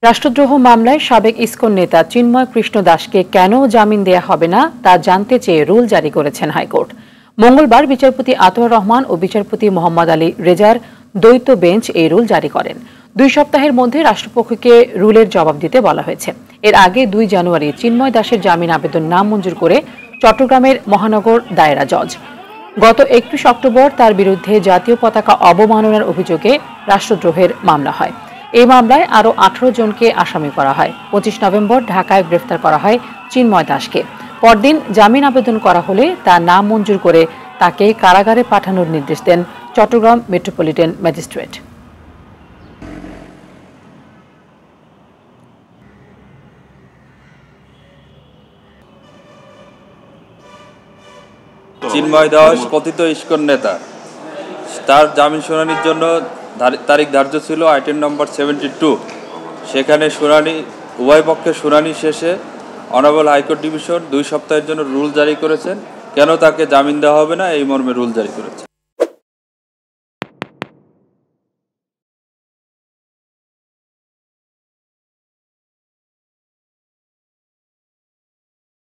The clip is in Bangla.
রাষ্ট্রদ্রোহ মামলায় সাবেক ইসকন নেতা চিন্ময় কৃষ্ণ দাসকে কেন জামিন দেয়া হবে না তা জানতে চেয়ে রুল জারি করেছেন হাইকোর্ট। মঙ্গলবার বিচারপতি আতোয়ার রহমান ও বিচারপতি মোহাম্মদ আলী রেজার দ্বৈত বেঞ্চ এই রুল জারি করেন। 2 সপ্তাহের মধ্যে রাষ্ট্রপক্ষকে রুলের জবাব দিতে বলা হয়েছে। এর আগে 2 জানুয়ারি চিন্ময় দাসের জামিন আবেদন নামঞ্জুর করে চট্টগ্রামের মহানগর দায়রা জজ। গত 31 অক্টোবর তার বিরুদ্ধে জাতীয় পতাকা অবমাননার অভিযোগে রাষ্ট্রদ্রোহের মামলা হয়। এই মামলায় আরও 18 জনকে আসামি করা হয়। 25 নভেম্বর ঢাকায় গ্রেফতার করা হয় চিন্ময় দাসকে। পরদিন জামিন আবেদন করা হলে তা নামঞ্জুর করে তাকে কারাগারে পাঠানোর নির্দেশ দেন চট্টগ্রাম মেট্রোপলিটন ম্যাজিস্ট্রেট। চিন্ময় দাস কথিত ইসকন নেতা, তার জামিন শুনানির জন্য তারিখ ধার্য ছিল আইটেম নম্বর 72। সেখানে উভয় পক্ষের শুনানি শেষে অনারেবল হাইকোর্ট ডিভিশন 2 সপ্তাহের জন্য রুল জারি করেছেন। কেন তাকে জামিন দেওয়া হবে না এই মর্মে রুল জারি করেছে।